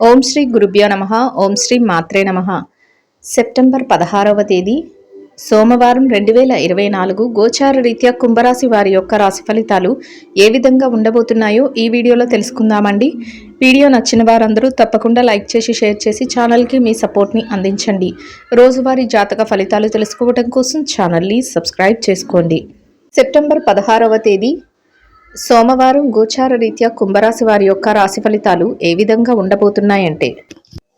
ఓం శ్రీ గురుభ్యో నమః. ఓం శ్రీ మాత్రే నమః. సెప్టెంబర్ 16వ తేదీ సోమవారం 2024 గోచార రీత్యా కుంభరాశి వారి యొక్క రాశి ఫలితాలు ఏ విధంగా ఉండబోతున్నాయో ఈ వీడియోలో తెలుసుకుందామండి. వీడియో నచ్చిన వారందరూ తప్పకుండా లైక్ చేసి షేర్ చేసి ఛానల్కి మీ సపోర్ట్ని అందించండి. రోజువారీ జాతక ఫలితాలు తెలుసుకోవడం కోసం ఛానల్ని సబ్స్క్రైబ్ చేసుకోండి. సెప్టెంబర్ 16వ తేదీ సోమవారం గోచార రీత్యా కుంభరాశి వారి యొక్క రాశి ఫలితాలు ఏ విధంగా ఉండబోతున్నాయంటే,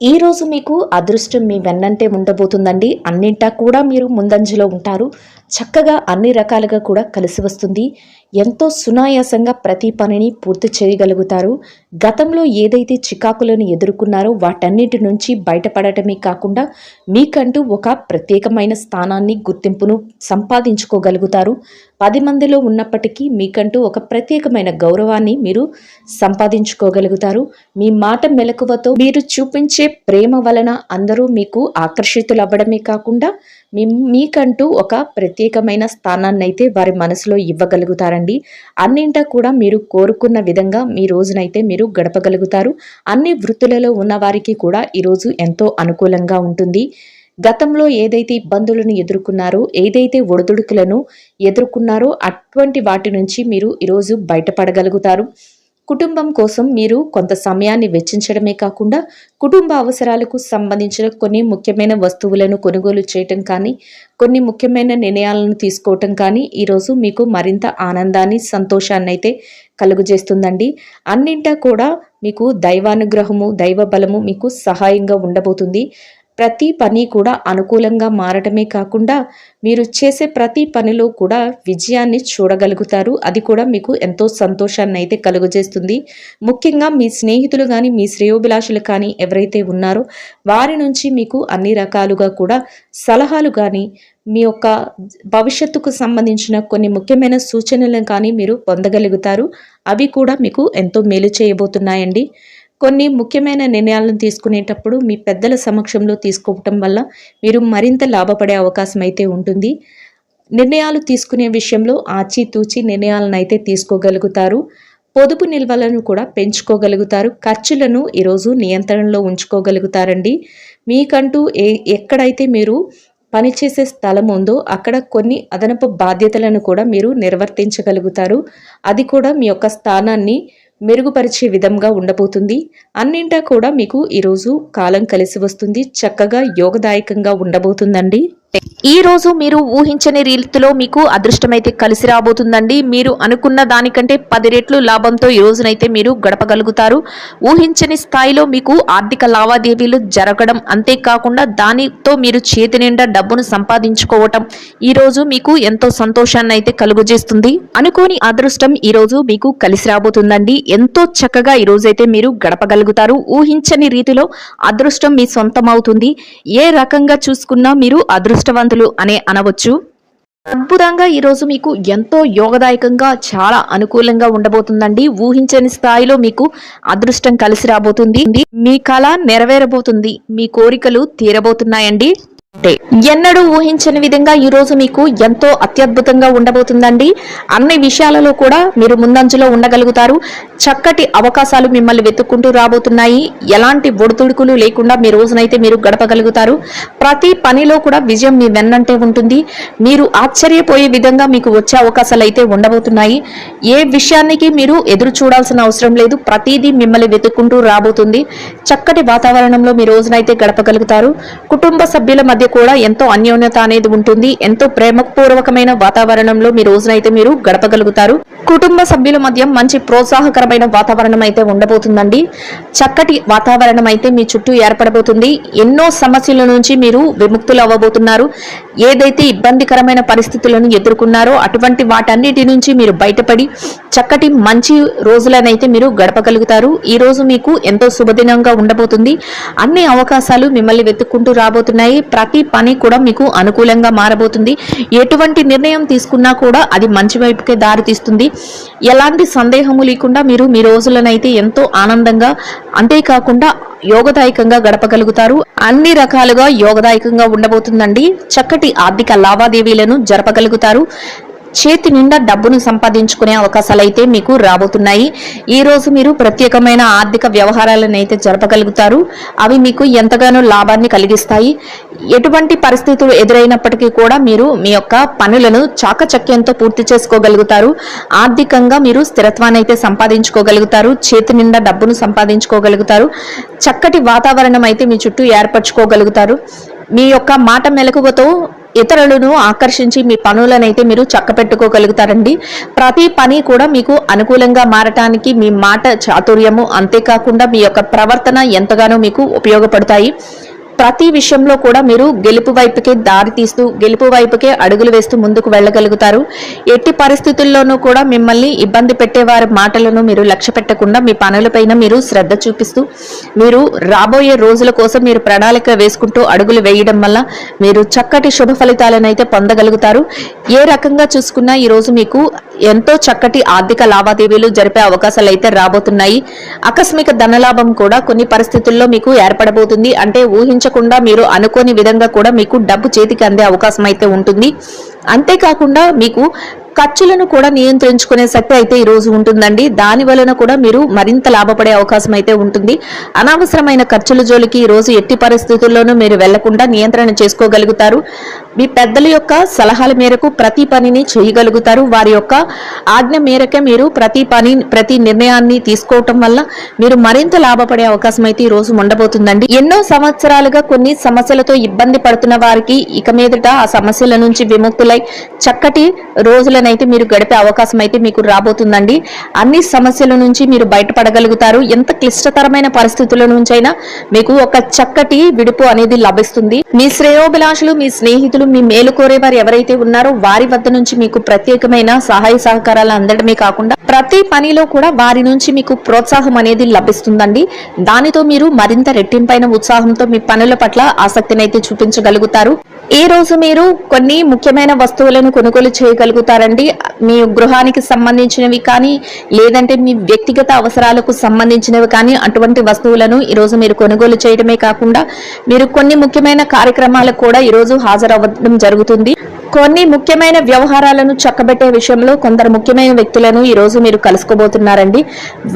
ఈ రోజు మీకు అదృష్టం మీ వెన్నంటే ఉండబోతుందండి. అన్నింటా కూడా మీరు ముందంజలో ఉంటారు. చక్కగా అన్ని రకాలుగా కూడా కలిసి వస్తుంది. ఎంతో సునాయాసంగా ప్రతి పనిని పూర్తి చేయగలుగుతారు. గతంలో ఏదైతే చికాకులను ఎదుర్కొన్నారో వాటన్నిటి నుంచి బయటపడటమే కాకుండా మీకంటూ ఒక ప్రత్యేకమైన స్థానాన్ని, గుర్తింపును సంపాదించుకోగలుగుతారు. 10 మందిలో ఉన్నప్పటికీ మీకంటూ ఒక ప్రత్యేకమైన గౌరవాన్ని మీరు సంపాదించుకోగలుగుతారు. మీ మాట మెలకువతో మీరు చూపించే ప్రేమ వలన అందరూ మీకు ఆకర్షితులవ్వడమే కాకుండా మీకంటూ ఒక ప్రత్యేకమైన స్థానాన్ని అయితే వారి మనసులో ఇవ్వగలుగుతారండి. అన్నింటా కూడా మీరు కోరుకున్న విధంగా మీ రోజునైతే మీరు గడపగలుగుతారు. అన్ని వృత్తులలో ఉన్న వారికి కూడా ఈరోజు ఎంతో అనుకూలంగా ఉంటుంది. గతంలో ఏదైతే ఇబ్బందులను ఎదుర్కొన్నారో, ఏదైతే ఒడిదుడుకులను ఎదుర్కొన్నారో అటువంటి వాటి నుంచి మీరు ఈరోజు బయటపడగలుగుతారు. కుటుంబం కోసం మీరు కొంత సమయాన్ని వెచ్చించడమే కాకుండా కుటుంబ అవసరాలకు సంబంధించిన కొన్ని ముఖ్యమైన వస్తువులను కొనుగోలు చేయటం కానీ, కొన్ని ముఖ్యమైన నిర్ణయాలను తీసుకోవటం కానీ ఈరోజు మీకు మరింత ఆనందాన్ని, సంతోషాన్ని అయితే కలుగజేస్తుందండి. అన్నింటా కూడా మీకు దైవానుగ్రహము, దైవ బలము మీకు సహాయంగా ఉండబోతుంది. ప్రతి పని కూడా అనుకూలంగా మారటమే కాకుండా మీరు చేసే ప్రతి పనిలో కూడా విజయాన్ని చూడగలుగుతారు. అది కూడా మీకు ఎంతో సంతోషాన్ని అయితే కలుగజేస్తుంది. ముఖ్యంగా మీ స్నేహితులు కానీ, మీ శ్రేయోభిలాషులు కానీ ఎవరైతే ఉన్నారో వారి నుంచి మీకు అన్ని రకాలుగా కూడా సలహాలు కానీ, మీ యొక్క భవిష్యత్తుకు సంబంధించిన కొన్ని ముఖ్యమైన సూచనలను కానీ మీరు పొందగలుగుతారు. అవి కూడా మీకు ఎంతో మేలు చేయబోతున్నాయండి. కొన్ని ముఖ్యమైన నిర్ణయాలను తీసుకునేటప్పుడు మీ పెద్దల సమక్షంలో తీసుకోవటం వల్ల మీరు మరింత లాభపడే అవకాశం అయితే ఉంటుంది. నిర్ణయాలు తీసుకునే విషయంలో ఆచితూచి నిర్ణయాలను అయితే తీసుకోగలుగుతారు. పొదుపు నిల్వలను కూడా పెంచుకోగలుగుతారు. ఖర్చులను ఈరోజు నియంత్రణలో ఉంచుకోగలుగుతారండి. మీకంటూ ఎక్కడైతే మీరు పనిచేసే స్థలం ఉందో అక్కడ కొన్ని అదనపు బాధ్యతలను కూడా మీరు నిర్వర్తించగలుగుతారు. అది కూడా మీ యొక్క స్థానాన్ని మెరుగుపరిచే విధంగా ఉండబోతుంది. అన్నింటా కూడా మీకు ఈరోజు కాలం కలిసి వస్తుంది. చక్కగా యోగదాయకంగా ఉండబోతుందండి. ఈ రోజు మీరు ఊహించని రీతిలో మీకు అదృష్టమైతే కలిసి రాబోతుందండి. మీరు అనుకున్న దానికంటే 10 రెట్లు లాభంతో ఈ రోజునైతే మీరు గడపగలుగుతారు. ఊహించని స్థాయిలో మీకు ఆర్థిక లావాదేవీలు జరగడం, అంతేకాకుండా దానితో మీరు చేతి నిండా డబ్బును సంపాదించుకోవటం ఈ రోజు మీకు ఎంతో సంతోషాన్ని అయితే కలుగజేస్తుంది. అనుకోని అదృష్టం ఈ రోజు మీకు కలిసి రాబోతుందండి. ఎంతో చక్కగా ఈ రోజైతే మీరు గడపగలుగుతారు. ఊహించని రీతిలో అదృష్టం మీ సొంతం అవుతుంది. ఏ రకంగా చూసుకున్నా మీరు అదృష్టవంతులు అనే అనవచ్చు. అద్భుతంగా ఈరోజు మీకు ఎంతో యోగదాయకంగా, చాలా అనుకూలంగా ఉండబోతుందండి. ఊహించని స్థాయిలో మీకు అదృష్టం కలిసి రాబోతుంది. మీ కళ నెరవేరబోతుంది. మీ కోరికలు తీరబోతున్నాయండి. ఎన్నడూ ఊహించని విధంగా ఈ రోజు మీకు ఎంతో అత్యద్భుతంగా ఉండబోతుందండి. అన్ని విషయాలలో కూడా మీరు ముందంజలో ఉండగలుగుతారు. చక్కటి అవకాశాలు మిమ్మల్ని వెతుక్కుంటూ రాబోతున్నాయి. ఎలాంటి ఒడిదుడుకులు లేకుండా మీ రోజునైతే మీరు గడపగలుగుతారు. ప్రతి పనిలో కూడా విజయం మీ వెన్నంటే ఉంటుంది. మీరు ఆశ్చర్యపోయే విధంగా మీకు వచ్చే అవకాశాలు అయితే ఉండబోతున్నాయి. ఏ విషయానికి మీరు ఎదురు చూడాల్సిన అవసరం లేదు. ప్రతిదీ మిమ్మల్ని వెతుక్కుంటూ రాబోతుంది. చక్కటి వాతావరణంలో మీ రోజునైతే గడపగలుగుతారు. కుటుంబ సభ్యుల మధ్య కూడా ఎంతో అన్యోన్యత అనేది ఉంటుంది. ఎంతో ప్రేమపూర్వకమైన వాతావరణంలో మీ రోజునైతే మీరు గడపగలుగుతారు. కుటుంబ సభ్యుల మధ్య మంచి ప్రోత్సాహకరమైన వాతావరణం అయితే ఉండబోతుందండి. చక్కటి వాతావరణం అయితే మీ చుట్టూ ఏర్పడబోతుంది. ఎన్నో సమస్యల నుంచి మీరు విముక్తులు అవ్వబోతున్నారు. ఏదైతే ఇబ్బందికరమైన పరిస్థితులను ఎదుర్కొన్నారో అటువంటి వాటన్నిటి నుంచి మీరు బయటపడి చక్కటి మంచి రోజులనైతే మీరు గడపగలుగుతారు. ఈ రోజు మీకు ఎంతో శుభదినంగా ఉండబోతుంది. అన్ని అవకాశాలు మిమ్మల్ని వెతుక్కుంటూ రాబోతున్నాయి. ప్రతి పని కూడా మీకు అనుకూలంగా మారబోతుంది. ఎటువంటి నిర్ణయం తీసుకున్నా కూడా అది మంచి వైపుకే దారి తీస్తుంది. ఎలాంటి సందేహము లేకుండా మీరు మీ రోజులనైతే ఎంతో ఆనందంగా, అంతేకాకుండా యోగదాయకంగా గడపగలుగుతారు. అన్ని రకాలుగా యోగదాయకంగా ఉండబోతుందండి. చక్కటి ఆర్థిక లావాదేవీలను జరపగలుగుతారు. చేతి నిండా డబ్బును సంపాదించుకునే అవకాశాలు అయితే మీకు రాబోతున్నాయి. ఈ రోజు మీరు ప్రత్యేకమైన ఆర్థిక వ్యవహారాలను అయితే జరపగలుగుతారు. అవి మీకు ఎంతగానో లాభాన్ని కలిగిస్తాయి. ఎటువంటి పరిస్థితులు ఎదురైనప్పటికీ కూడా మీరు మీ యొక్క పనులను చాకచక్యంతో పూర్తి చేసుకోగలుగుతారు. ఆర్థికంగా మీరు స్థిరత్వాన్ని అయితే సంపాదించుకోగలుగుతారు. చేతి నిండా డబ్బును సంపాదించుకోగలుగుతారు. చక్కటి వాతావరణం అయితే మీ చుట్టూ ఏర్పరచుకోగలుగుతారు. మీ యొక్క మాట మెలకువతో ఇతరులను ఆకర్షించి మీ పనులనైతే మీరు చక్కపెట్టుకోగలుగుతారండి. ప్రతి పని కూడా మీకు అనుకూలంగా మారటానికి మీ మాట చాతుర్యము, అంతేకాకుండా మీ యొక్క ప్రవర్తన ఎంతగానో మీకు ఉపయోగపడతాయి. ప్రతి విషయంలో కూడా మీరు గెలుపు వైపుకే దారి తీస్తూ గెలుపు వైపుకే అడుగులు వేస్తూ ముందుకు వెళ్ళగలుగుతారు. ఎట్టి పరిస్థితుల్లోనూ కూడా మిమ్మల్ని ఇబ్బంది పెట్టే వారి మాటలను మీరు లక్ష్య పెట్టకుండా మీ పనులపైన మీరు శ్రద్ధ చూపిస్తూ మీరు రాబోయే రోజుల కోసం మీరు ప్రణాళిక వేసుకుంటూ అడుగులు వేయడం వల్ల మీరు చక్కటి శుభ ఫలితాలను అయితే పొందగలుగుతారు. ఏ రకంగా చూసుకున్నా ఈరోజు మీకు ఎంతో చక్కటి ఆర్థిక లావాదేవీలు జరిపే అవకాశాలు అయితే రాబోతున్నాయి. ఆకస్మిక ధనలాభం కూడా కొన్ని పరిస్థితుల్లో మీకు ఏర్పడబోతుంది. అంటే ఊహించకుండా మీరు అనుకోని విధంగా కూడా మీకు డబ్బు చేతికి అందే అవకాశం అయితే ఉంటుంది. అంతేకాకుండా మీకు ఖర్చులను కూడా నియంత్రించుకునే శక్తి అయితే ఈ రోజు ఉంటుందండి. దాని వలన కూడా మీరు మరింత లాభపడే అవకాశం అయితే ఉంటుంది. అనవసరమైన ఖర్చుల జోలికి ఈ రోజు ఎట్టి పరిస్థితుల్లోనూ మీరు వెళ్లకుండా నియంత్రణ చేసుకోగలుగుతారు. మీ పెద్దల యొక్క సలహాల మేరకు ప్రతి పనిని చేయగలుగుతారు. వారి యొక్క ఆజ్ఞ మేరకే మీరు ప్రతి నిర్ణయాన్ని తీసుకోవటం వల్ల మీరు మరింత లాభపడే అవకాశం అయితే ఈ రోజు ఉండబోతుందండి. ఎన్నో సంవత్సరాలుగా కొన్ని సమస్యలతో ఇబ్బంది పడుతున్న వారికి ఇక మీదట ఆ సమస్యల నుంచి విముక్తులై చక్కటి రోజులనైతే మీరు గడిపే అవకాశం అయితే మీకు రాబోతుందండి. అన్ని సమస్యల నుంచి మీరు బయటపడగలుగుతారు. ఎంత క్లిష్టతరమైన పరిస్థితుల నుంచైనా మీకు ఒక చక్కటి విడుపు అనేది లభిస్తుంది. మీ శ్రేయోభిలాషులు, మీ స్నేహితులు, మీ మేలు కోరేవారు ఎవరైతే ఉన్నారో వారి వద్ద నుంచి మీకు ప్రత్యేకమైన సహాయ సహకారాలు అందడమే కాకుండా ప్రతి పనిలో కూడా వారి నుంచి మీకు ప్రోత్సాహం అనేది లభిస్తుందండి. దానితో మీరు మరింత రెట్టింపైన ఉత్సాహంతో మీ పనుల పట్ల ఆసక్తిని అయితే చూపించగలుగుతారు. ఈ రోజు మీరు కొన్ని ముఖ్యమైన వస్తువులను కొనుగోలు చేయగలుగుతారండి. మీ గృహానికి సంబంధించినవి కానీ లేదంటే మీ వ్యక్తిగత అవసరాలకు సంబంధించినవి కానీ అటువంటి వస్తువులను ఈరోజు మీరు కొనుగోలు చేయడమే కాకుండా మీరు కొన్ని ముఖ్యమైన కార్యక్రమాలకు కూడా ఈరోజు హాజరవ్వడం జరుగుతుంది. కొన్ని ముఖ్యమైన వ్యవహారాలను చక్కబెట్టే విషయంలో కొందరు ముఖ్యమైన వ్యక్తులను ఈ రోజు మీరు కలుసుకోబోతున్నారండి.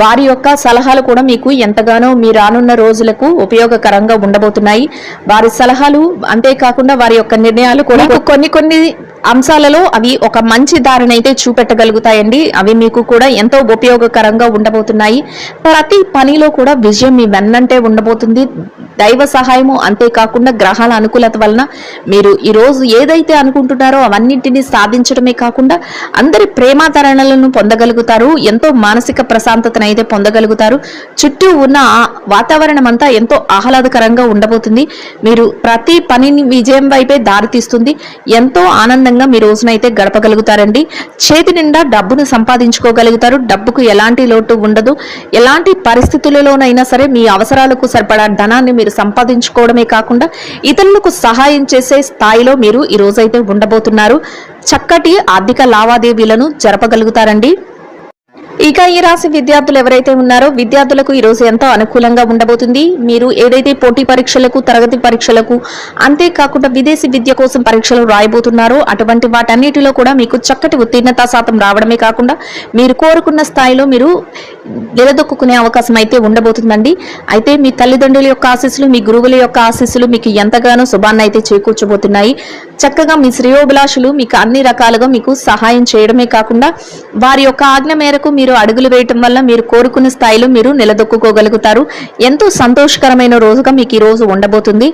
వారి యొక్క సలహాలు కూడా మీకు ఎంతగానో మీ రానున్న రోజులకు ఉపయోగకరంగా ఉండబోతున్నాయి. వారి సలహాలు అంతేకాకుండా వారి యొక్క నిర్ణయాలు కూడా కొన్ని అంశాలలో అవి ఒక మంచి దారిని అయితే చూపెట్టగలుగుతాయండి. అవి మీకు కూడా ఎంతో ఉపయోగకరంగా ఉండబోతున్నాయి. ప్రతి పనిలో కూడా విజయం మీ వెన్నంటే ఉండబోతుంది. దైవ సహాయము అంతేకాకుండా గ్రహాల అనుకూలత వలన మీరు ఈ రోజు ఏదైతే అనుకుంటున్నారో అవన్నింటినీ సాధించడమే కాకుండా అందరి ప్రేమాదరణలను పొందగలుగుతారు. ఎంతో మానసిక ప్రశాంతతను అయితే పొందగలుగుతారు. చుట్టూ ఉన్న వాతావరణం అంతా ఎంతో ఆహ్లాదకరంగా ఉండబోతుంది. మీరు ప్రతి పనిని విజయం వైపే దారితీస్తుంది. ఎంతో ఆనందంగా మీ రోజునైతే గడపగలుగుతారండి. చేతి నిండా డబ్బును సంపాదించుకోగలుగుతారు. డబ్బుకు ఎలాంటి లోటు ఉండదు. ఎలాంటి పరిస్థితులలోనైనా సరే మీ అవసరాలకు సరిపడా ధనాన్ని మీరు సంపాదించుకోవడమే కాకుండా ఇతరులకు సహాయం చేసే స్థాయిలో మీరు ఈ రోజైతే ఉండబోతున్నారు. చక్కటి ఆర్థిక లావాదేవీలను జరపగలుగుతారండి. ఇక ఈ రాశి విద్యార్థులు ఎవరైతే ఉన్నారో విద్యార్థులకు ఈ రోజు ఎంతో అనుకూలంగా ఉండబోతుంది. మీరు ఏదైతే పోటీ పరీక్షలకు, తరగతి పరీక్షలకు, అంతేకాకుండా విదేశీ విద్య కోసం పరీక్షలు రాయబోతున్నారో అటువంటి వాటన్నిటిలో కూడా మీకు చక్కటి ఉత్తీర్ణతా శాతం రావడమే కాకుండా మీరు కోరుకున్న స్థాయిలో మీరు నిలదొక్కునే అవకాశం అయితే ఉండబోతుందండి. అయితే మీ తల్లిదండ్రుల యొక్క ఆశీస్సులు, మీ గురువుల యొక్క ఆశీస్సులు మీకు ఎంతగానో శుభాన్ని అయితే చేకూర్చబోతున్నాయి. చక్కగా మీ శ్రేయోభిలాషులు మీకు అన్ని రకాలుగా మీకు సహాయం చేయడమే కాకుండా వారి యొక్క ఆజ్ఞ మేరకు మీరు అడుగులు వేయటం వల్ల మీరు కోరుకున్న స్థాయిలో మీరు నిలదొక్కుకోగలుగుతారు. ఎంతో సంతోషకరమైన రోజుగా మీకు ఈ రోజు ఉండబోతుంది.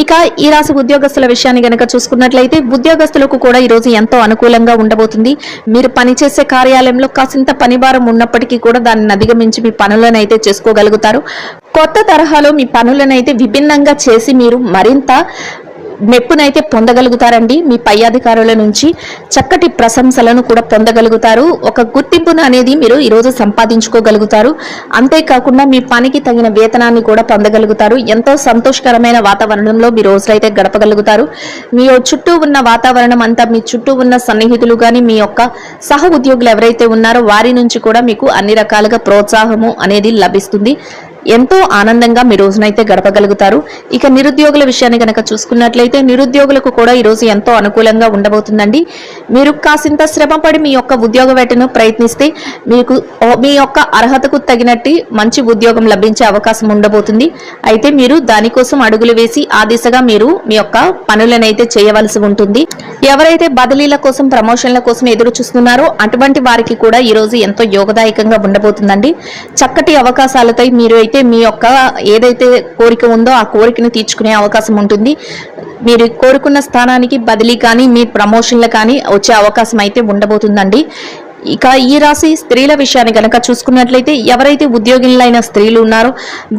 ఇక ఈ రాశి ఉద్యోగస్తుల విషయాన్ని గనక చూసుకున్నట్లయితే ఉద్యోగస్తులకు కూడా ఈ రోజు ఎంతో అనుకూలంగా ఉండబోతుంది. మీరు పనిచేసే కార్యాలయంలో కాసింత పనిభారం ఉన్నప్పటికీ కూడా దాన్ని అధిగమించి మీ పనులను అయితే చేసుకోగలుగుతారు. కొత్త తరహాలో మీ పనులను అయితే విభిన్నంగా చేసి మీరు మరింత మెప్పునైతే పొందగలుగుతారండి. మీ పై అధికారుల నుంచి చక్కటి ప్రశంసలను కూడా పొందగలుగుతారు. ఒక గుర్తింపును అనేది మీరు ఈరోజు సంపాదించుకోగలుగుతారు. అంతేకాకుండా మీ పనికి తగిన వేతనాన్ని కూడా పొందగలుగుతారు. ఎంతో సంతోషకరమైన వాతావరణంలో మీ రోజులైతే గడపగలుగుతారు. మీ చుట్టూ ఉన్న వాతావరణం అంతా, మీ చుట్టూ ఉన్న సన్నిహితులు కానీ, మీ యొక్క సహ ఉద్యోగులు ఎవరైతే ఉన్నారో వారి నుంచి కూడా మీకు అన్ని రకాలుగా ప్రోత్సాహము అనేది లభిస్తుంది. ఎంతో ఆనందంగా మీ రోజునైతే గడపగలుగుతారు. ఇక నిరుద్యోగుల విషయాన్ని కనుక చూసుకున్నట్లయితే నిరుద్యోగులకు కూడా ఈ రోజు ఎంతో అనుకూలంగా ఉండబోతుందండి. మీరు కాసింత శ్రమపడి మీ యొక్క ఉద్యోగ వేటను ప్రయత్నిస్తే మీకు మీ యొక్క అర్హతకు తగినట్టు మంచి ఉద్యోగం లభించే అవకాశం ఉండబోతుంది. అయితే మీరు దానికోసం అడుగులు వేసి ఆ దిశగా మీరు మీ యొక్క పనులనైతే చేయవలసి ఉంటుంది. ఎవరైతే బదిలీల కోసం ప్రమోషన్ల కోసం ఎదురు చూస్తున్నారో అటువంటి వారికి కూడా ఈ రోజు ఎంతో యోగదాయకంగా ఉండబోతుందండి. చక్కటి అవకాశాలతో మీరు అయితే మీ యొక్క ఏదైతే కోరిక ఉందో ఆ కోరికను తీర్చుకునే అవకాశం ఉంటుంది. మీరు కోరుకున్న స్థానానికి బదిలీ కానీ మీ ప్రమోషన్లు కానీ వచ్చే అవకాశం అయితే ఉండబోతుందండి. ఇక ఈ రాశి స్త్రీల విషయాన్ని కనుక చూసుకున్నట్లయితే ఎవరైతే ఉద్యోగులైన స్త్రీలు ఉన్నారో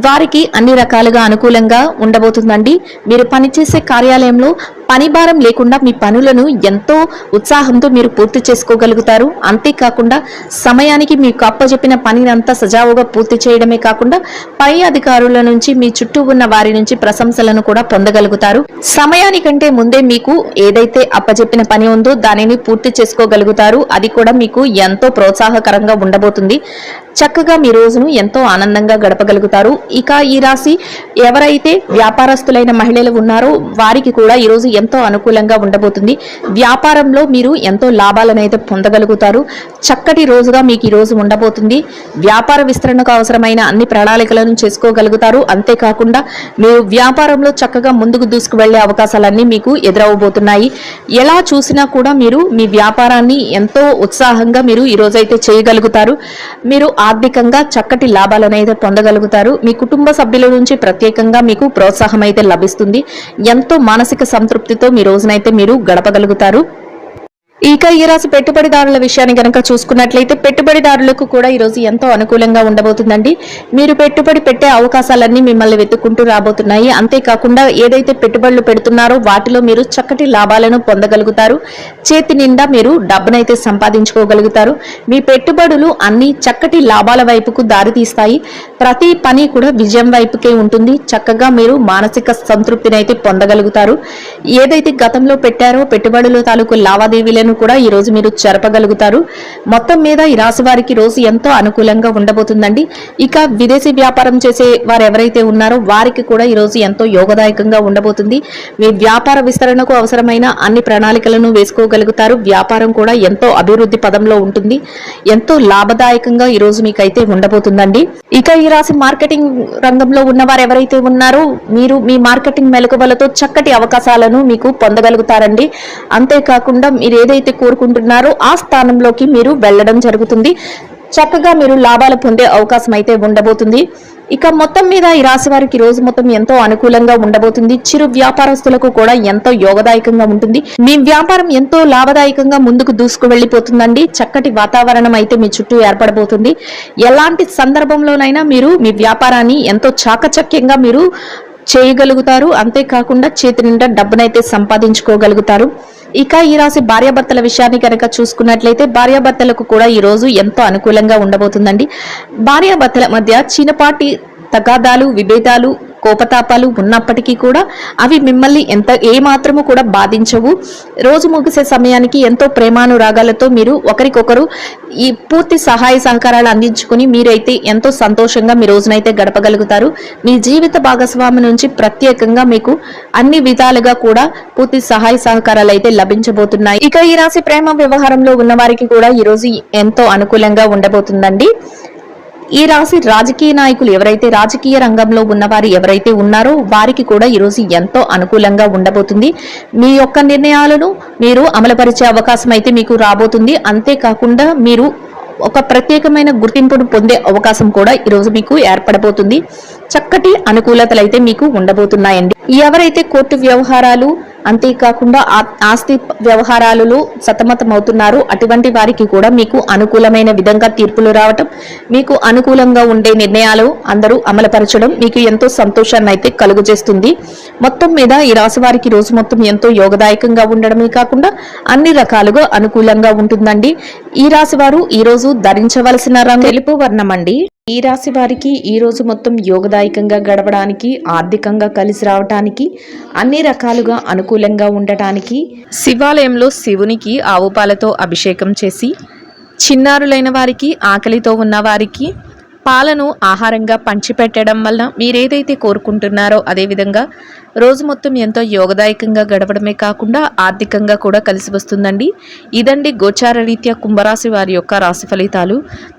వారికి అన్ని రకాలుగా అనుకూలంగా ఉండబోతుందండి. మీరు పనిచేసే కార్యాలయంలో పని భారం లేకుండా మీ పనులను ఎంతో ఉత్సాహంతో మీరు పూర్తి చేసుకోగలుగుతారు. అంతేకాకుండా సమయానికి మీకు అప్పచెప్పిన పనిని అంతా సజావుగా పూర్తి చేయడమే కాకుండా పై అధికారుల నుంచి మీ చుట్టూ ఉన్న వారి నుంచి ప్రశంసలను కూడా పొందగలుగుతారు. సమయానికంటే ముందే మీకు ఏదైతే అప్పచెప్పిన పని ఉందో దానిని పూర్తి చేసుకోగలుగుతారు. అది కూడా మీకు ఎంతో ప్రోత్సాహకరంగా ఉండబోతుంది. చక్కగా మీ రోజును ఎంతో ఆనందంగా గడపగలుగుతారు. ఇక ఈ రాశి ఎవరైతే వ్యాపారస్తులైన మహిళలు ఉన్నారో వారికి కూడా ఈ రోజు ఎంతో అనుకూలంగా ఉండబోతుంది. వ్యాపారంలో మీరు ఎంతో లాభాలను అయితే పొందగలుగుతారు. చక్కటి రోజుగా మీకు ఈ రోజు ఉండబోతుంది. వ్యాపార విస్తరణకు అవసరమైన అన్ని ప్రణాళికలను చేసుకోగలుగుతారు. అంతేకాకుండా మీరు వ్యాపారంలో చక్కగా ముందుకు దూసుకు వెళ్లే అవకాశాలన్నీ మీకు ఎదురవబోతున్నాయి. ఎలా చూసినా కూడా మీరు మీ వ్యాపారాన్ని ఎంతో ఉత్సాహంగా మీరు ఈ రోజైతే చేయగలుగుతారు. మీరు ఆర్థికంగా చక్కటి లాభాలను అయితే పొందగలుగుతారు. మీ కుటుంబ సభ్యుల నుంచి ప్రత్యేకంగా మీకు ప్రోత్సాహం అయితే లభిస్తుంది. ఎంతో మానసిక సంతృప్తితో మీ రోజునైతే మీరు గడపగలుగుతారు. ఇక ఈ రాశి పెట్టుబడిదారుల విషయాన్ని కనుక చూసుకున్నట్లయితే పెట్టుబడిదారులకు కూడా ఈ రోజు ఎంతో అనుకూలంగా ఉండబోతుందండి. మీరు పెట్టుబడి పెట్టే అవకాశాలన్నీ మిమ్మల్ని వెతుక్కుంటూ రాబోతున్నాయి. అంతేకాకుండా ఏదైతే పెట్టుబడులు పెడుతున్నారో వాటిలో మీరు చక్కటి లాభాలను పొందగలుగుతారు. చేతి నిండా మీరు డబ్బునైతే సంపాదించుకోగలుగుతారు. మీ పెట్టుబడులు అన్ని చక్కటి లాభాల వైపుకు దారితీస్తాయి. ప్రతి పని కూడా విజయం వైపుకే ఉంటుంది. చక్కగా మీరు మానసిక సంతృప్తిని అయితే పొందగలుగుతారు. ఏదైతే గతంలో పెట్టారో పెట్టుబడుల తాలూకు లావాదేవీలను కూడా ఈ రోజు మీరు జరపగలుగుతారు. మొత్తం మీద ఈ రాశి వారికి రోజు ఎంతో అనుకూలంగా ఉండబోతుందండి. ఇక విదేశీ వ్యాపారం చేసే వారు ఎవరైతే ఉన్నారో వారికి కూడా ఈ రోజు ఎంతో యోగదాయకంగా ఉండబోతుంది. మీ వ్యాపార విస్తరణకు అవసరమైన అన్ని ప్రణాళికలను వేసుకోగలుగుతారు. వ్యాపారం కూడా ఎంతో అభివృద్ధి పదంలో ఉంటుంది. ఎంతో లాభదాయకంగా ఈ రోజు మీకైతే ఉండబోతుందండి. ఇక ఈ రాశి మార్కెటింగ్ రంగంలో ఉన్న వారు ఎవరైతే ఉన్నారో మీరు మీ మార్కెటింగ్ మెలకువలతో చక్కటి అవకాశాలను మీకు పొందగలుగుతారండి. అంతేకాకుండా మీరు ఏదైతే కోరుకుంటున్నారో ఆ స్థానంలోకి మీరు వెళ్ళడం జరుగుతుంది. చక్కగా మీరు లాభాలు పొందే అవకాశం అయితే ఉండబోతుంది. ఇక మొత్తం మీద ఈ రాశి వారికి రోజు మొత్తం ఎంతో అనుకూలంగా ఉండబోతుంది. చిరు వ్యాపారస్తులకు కూడా ఎంతో యోగదాయకంగా ఉంటుంది. మీ వ్యాపారం ఎంతో లాభదాయకంగా ముందుకు దూసుకు వెళ్లిపోతుందండి. చక్కటి వాతావరణం అయితే మీ చుట్టూ ఏర్పడబోతుంది. ఎలాంటి సందర్భంలోనైనా మీరు మీ వ్యాపారాన్ని ఎంతో చాకచక్యంగా మీరు చేయగలుగుతారు. అంతేకాకుండా చేతి నిండా డబ్బునైతే సంపాదించుకోగలుగుతారు. ఇక ఈ రాశి భార్యాభర్తల విషయాన్ని కనుక చూసుకున్నట్లయితే భార్యాభర్తలకు కూడా ఈ రోజు ఎంతో అనుకూలంగా ఉండబోతుందండి. భార్యాభర్తల మధ్య చిన్నపాటి తగాదాలు, విభేదాలు, కోపతాపాలు ఉన్నప్పటికీ కూడా అవి మిమ్మల్ని ఏమాత్రము కూడా బాధించవు. రోజు ముగిసే సమయానికి ఎంతో ప్రేమానురాగాలతో మీరు ఒకరికొకరు ఈ పూర్తి సహాయ సహకారాలు అందించుకుని మీరైతే ఎంతో సంతోషంగా మీ రోజునైతే గడపగలుగుతారు. మీ జీవిత భాగస్వామి నుంచి ప్రత్యేకంగా మీకు అన్ని విధాలుగా కూడా పూర్తి సహాయ సహకారాలు అయితే లభించబోతున్నాయి. ఇక ఈ రాశి ప్రేమ వ్యవహారంలో ఉన్న వారికి కూడా ఈ రోజు ఎంతో అనుకూలంగా ఉండబోతుందండి. ఈ రాశి రాజకీయ నాయకులు ఎవరైతే రాజకీయ రంగంలో ఉన్నవారు ఎవరైతే ఉన్నారో వారికి కూడా ఈ రోజు ఎంతో అనుకూలంగా ఉండబోతుంది. మీ యొక్క నిర్ణయాలను మీరు అమలుపరిచే అవకాశం అయితే మీకు రాబోతుంది. అంతేకాకుండా మీరు ఒక ప్రత్యేకమైన గుర్తింపును పొందే అవకాశం కూడా ఈ రోజు మీకు ఏర్పడబోతుంది. చక్కటి అనుకూలతలు అయితే మీకు ఉండబోతున్నాయండి. ఎవరైతే కోర్టు వ్యవహారాలు అంతేకాకుండా ఆస్తి వ్యవహారాలలో సతమతమవుతున్నారో అటువంటి వారికి కూడా మీకు అనుకూలమైన విధంగా తీర్పులు రావటం, మీకు అనుకూలంగా ఉండే నిర్ణయాలు అందరూ అమలుపరచడం మీకు ఎంతో సంతోషాన్ని అయితే కలుగజేస్తుంది. మొత్తం మీద ఈ రాశి వారికి రోజు మొత్తం ఎంతో యోగదాయకంగా ఉండడమే కాకుండా అన్ని రకాలుగా అనుకూలంగా ఉంటుందండి. ఈ రాశి వారు ఈ రోజు ధరించవలసిన రంగు తెలుపు వర్ణం అండి. ఈ రాశి వారికి ఈ రోజు మొత్తం యోగదాయకంగా గడపడానికి, ఆర్థికంగా కలిసి రావటానికి, అన్ని రకాలుగా అనుకూలంగా ఉండటానికి శివాలయంలో శివునికి ఆవు పాలతో అభిషేకం చేసి, చిన్నారులైన వారికి, ఆకలితో ఉన్న వారికి పాలను ఆహారంగా పంచిపెట్టడం వలన మీరేదైతే కోరుకుంటున్నారో అదేవిధంగా రోజు మొత్తం ఎంతో యోగదాయకంగా గడపడమే కాకుండా ఆర్థికంగా కూడా కలిసి వస్తుందండి. ఇదండి గోచార రీత్యా కుంభరాశి వారి యొక్క రాశి ఫలితాలు.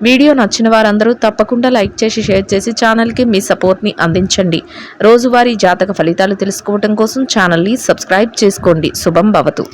వీడియో నచ్చిన వారందరూ తప్పకుండా లైక్ చేసి షేర్ చేసి ఛానల్కి మీ సపోర్ట్ని అందించండి. రోజువారీ జాతక ఫలితాలు తెలుసుకోవడం కోసం ఛానల్ని సబ్స్క్రైబ్ చేసుకోండి. శుభం భవతు.